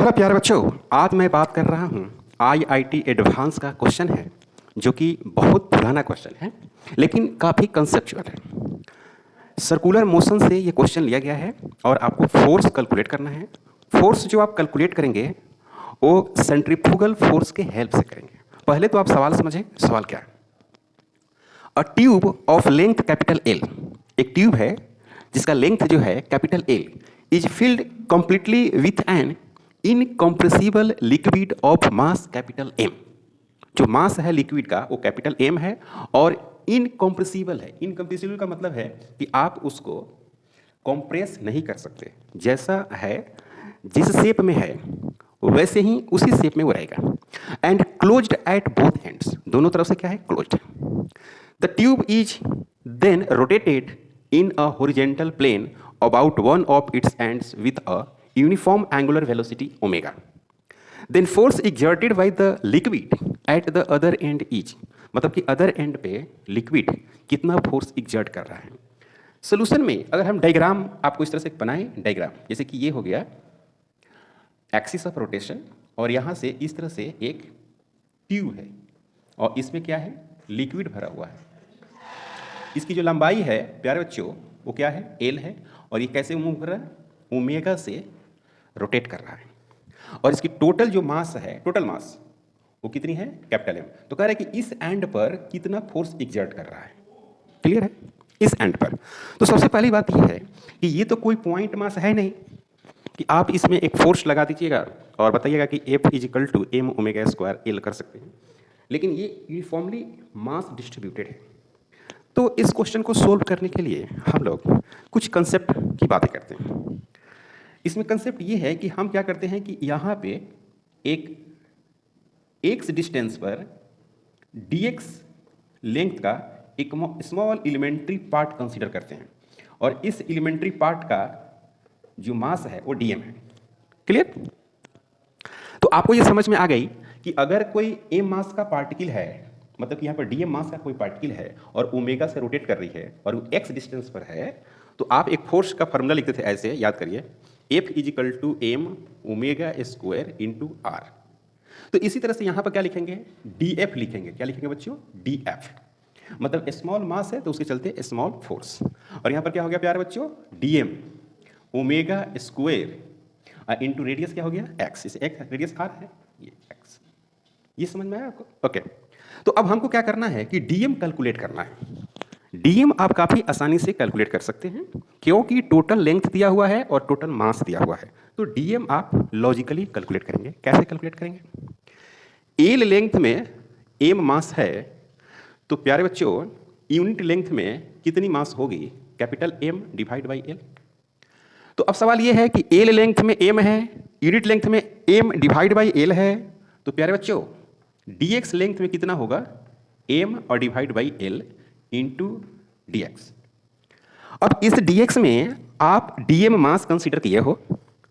मेरा प्यारे बच्चों, आज मैं बात कर रहा हूँ आईआईटी एडवांस का क्वेश्चन है जो कि बहुत पुराना क्वेश्चन है लेकिन काफ़ी कंसेप्चुअल है। सर्कुलर मोशन से ये क्वेश्चन लिया गया है और आपको फोर्स कैलकुलेट करना है। फोर्स जो आप कैलकुलेट करेंगे वो सेंट्रीफ्यूगल फोर्स के हेल्प से करेंगे। पहले तो आप सवाल समझें, सवाल क्या है। A tube of length capital L, एक ट्यूब है जिसका लेंथ जो है capital L, is filled completely with an incompressible liquid of mass capital M. जो मास है लिक्विड का वो कैपिटल एम है और इनकम्प्रेसिबल है। इनकम्प्रेसिबल का मतलब है कि आप उसको कंप्रेस नहीं कर सकते, जैसा है जिस शेप में है वैसे ही उसी शेप में वो रहेगा। And closed at both ends, दोनों तरफ से क्या है, closed. The tube is then rotated in a horizontal plane about one of its ends with a uniform angular velocity omega. Then force exerted by the liquid at the other end is, मतलब कि other and पे liquid कितना force exert कर रहा है। Solution में अगर हम डायग्राम आपको इस तरह से बनाएं, डायग्राम जैसे कि ये हो गया एक्सिस ऑफ रोटेशन और यहाँ से इस तरह से एक ट्यूब है और इसमें क्या है, लिक्विड भरा हुआ है। इसकी जो लंबाई है प्यारे बच्चों वो क्या है, एल है और ये कैसे मूव कर रहा है, ओमेगा से रोटेट कर रहा है। और इसकी टोटल जो मास है, टोटल मास वो कितनी है, कैपिटल एम। तो कह रहा है कि इस एंड पर कितना फोर्स एग्जर्ट कर रहा है। क्लियर है, इस एंड पर। तो सबसे पहली बात ये है कि ये तो कोई पॉइंट मास है नहीं कि आप इसमें एक फोर्स लगा दीजिएगा और बताइएगा कि F is equal to M omega square L कर सकते हैं, लेकिन ये यूनिफॉर्मली मास डिस्ट्रीब्यूटेड है। तो इस क्वेश्चन को सोल्व करने के लिए हम लोग कुछ कंसेप्ट की बातें करते हैं। इसमें कंसेप्ट ये है कि हम क्या करते हैं कि यहाँ पे एक एक्स डिस्टेंस पर dx लेंथ का एक स्मॉल एलिमेंट्री पार्ट कंसीडर करते हैं और इस एलिमेंट्री पार्ट का जो मास है वो dm है। क्लियर? तो आपको ये समझ में आ गई कि अगर कोई m मास का पार्टिकल है, मतलब कि यहाँ पर dm मास का कोई पार्टिकल है और ओमेगा से रोटेट कर रही है और वो x डिस्टेंस पर है, तो आप एक फोर्स का फॉर्मूला लिखते थे ऐसे, याद करिए, F is equal to M omega square into R. तो इसी तरह से यहाँ पर क्या लिखेंगे, df लिखेंगे। क्या लिखेंगे बच्चों, df, मतलब स्मॉल मास है तो उसके चलते स्मॉल फोर्स। और यहाँ पर क्या हो गया प्यारे बच्चों, dm omega square into radius क्या हो गया, x, इसे x रेडियस r है, ये x। ये समझ में आया आपको? ओके। तो अब हमको क्या करना है कि dm कैलकुलेट करना है। dm आप काफ़ी आसानी से कैलकुलेट कर सकते हैं क्योंकि टोटल लेंथ दिया हुआ है और टोटल मास दिया हुआ है। तो dm आप लॉजिकली कैलकुलेट करेंगे। कैसे कैलकुलेट करेंगे, एल लेंथ में m मास है तो प्यारे बच्चों यूनिट लेंथ में कितनी मास होगी, capital M divide by L. तो अब सवाल ये है कि एल लेंथ में m है, यूनिट लेंथ में m डिवाइड बाई एल है, तो प्यारे बच्चों dx लेंथ में कितना होगा, m और divide by L into D x. अब इस dx में आप dm मास कंसीडर किए हो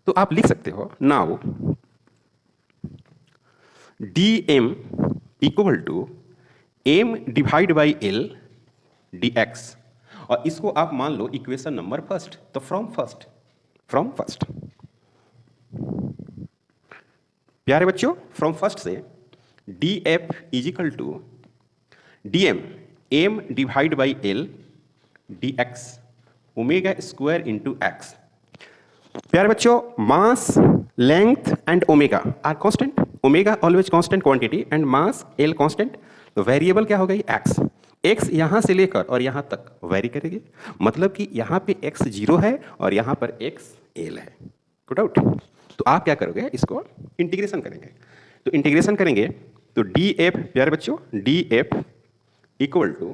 तो आप लिख सकते हो now dm equal to m divide by L dx, और इसको आप मान लो इक्वेशन नंबर फर्स्ट। तो फ्रॉम फर्स्ट प्यारे बच्चों, फ्रॉम फर्स्ट से df is equal to dm m divide by L dx omega square into x. प्यारे बच्चों mass, length and omega are constant. Omega always constant quantity and mass L constant. तो variable क्या हो गई, x. X यहाँ से लेकर और यहाँ तक वेरी करेगी, मतलब कि यहाँ पे एक्स 0 है और यहाँ पर एक्स एल है। Good out. तो आप क्या करोगे, इसको इंटीग्रेशन करेंगे। तो इंटीग्रेशन करेंगे तो df प्यारे बच्चों df equal to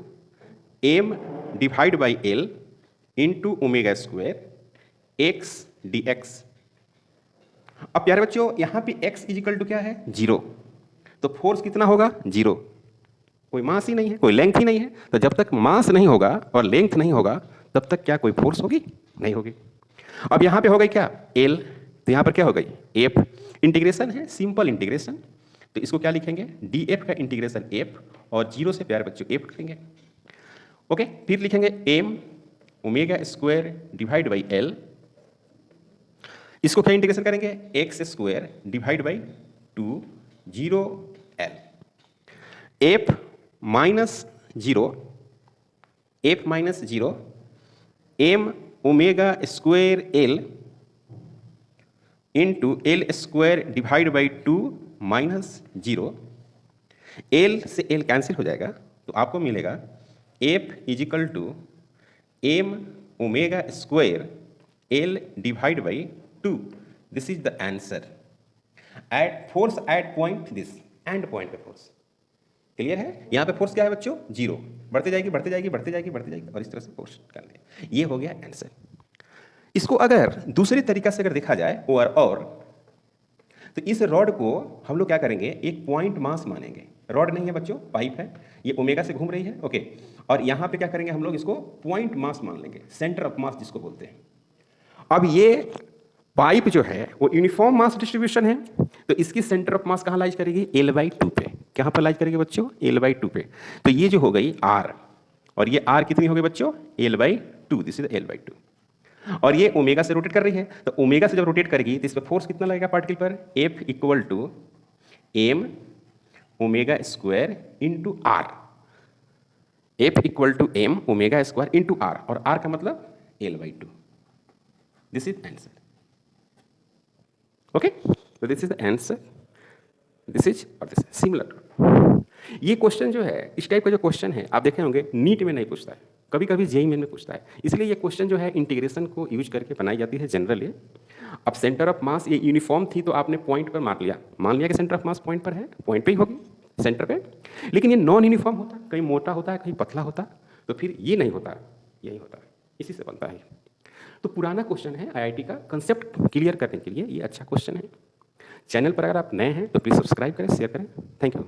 m divide by L into omega square X dx। अब प्यारे बच्चों यहाँ पे x इज इक्वल टू क्या है, 0। तो फोर्स कितना होगा, 0। कोई मास ही नहीं है, कोई लेंथ ही नहीं है। तो जब तक मास नहीं होगा और लेंथ नहीं होगा तब तक क्या कोई फोर्स होगी, नहीं होगी। अब यहाँ पे हो गई क्या, l, तो यहाँ पर क्या हो गई, f। इंटीग्रेशन है, सिंपल इंटीग्रेशन। तो इसको क्या लिखेंगे, df का इंटीग्रेशन f और 0 से प्यारे बच्चों f करेंगे। ओके, फिर लिखेंगे m omega square divide by L. इसको क्या इंटीग्रेशन करेंगे, X square divide by 2 0 L F minus zero M omega square L into L square divide by 2 minus zero, L से एल कैंसिल हो जाएगा तो आपको मिलेगा F is equal to M omega square L divide by 2। This is the answer. At force at point this end point पे force clear है। यहाँ पे फोर्स क्या है बच्चों, जीरो, बढ़ते जाएगी बढ़ते जाएगी बढ़ते जाएगी बढ़ते जाएगी और इस तरह से फोर्स कर लें। ये हो गया आंसर। इसको अगर दूसरे तरीका से अगर देखा जाए और तो इस रॉड को हम लोग क्या करेंगे, एक पॉइंट मास मानेंगे। रॉड नहीं है बच्चों, पाइप है, ये ओमेगा से घूम रही है, ओके। और यहाँ पे क्या करेंगे हम लोग, इसको पॉइंट मास मान लेंगे, सेंटर ऑफ मास जिसको बोलते हैं। अब ये पाइप जो है वो यूनिफॉर्म मास डिस्ट्रीब्यूशन है, तो इसकी सेंटर ऑफ मास कहाँ लाइज करेगी, L/2 पे। कहाँ पर लाइज करेगी बच्चों, L/2 पे। तो ये जो हो गई R, और ये R कितनी हो गई बच्चों, L/2, दिस इज L/2। और ये ओमेगा से रोटेट कर रही है, तो ओमेगा से जब रोटेट करेगी तो इस पर फोर्स कितना लगेगा पार्टिकल पर, F equal to M omega square into r. F equal to M omega square into r, और R का मतलब L/2। This is answer, okay. तो this is the answer, this is और दिस इज सिमिलर। ये question जो है, इस type का जो क्वेश्चन है आप देखे होंगे नीट में नहीं पूछता है, कभी कभी जेईई मेन में पूछता है। इसलिए ये क्वेश्चन जो है इंटीग्रेशन को यूज करके बनाई जाती है जनरली। अब सेंटर ऑफ मास ये यूनिफॉर्म थी तो आपने पॉइंट पर मान लिया कि सेंटर ऑफ मास पॉइंट पर है, पॉइंट पे ही होगी, सेंटर पे। लेकिन ये नॉन यूनिफॉर्म होता, कहीं मोटा होता है कहीं पतला होता, तो फिर ये नहीं होता, यही होता है, इसी से बनता है। तो पुराना क्वेश्चन है, आईआईटी का कंसेप्ट क्लियर करने के लिए ये अच्छा क्वेश्चन है। चैनल पर अगर आप नए हैं तो प्लीज़ सब्सक्राइब करें, शेयर करें। Thank you.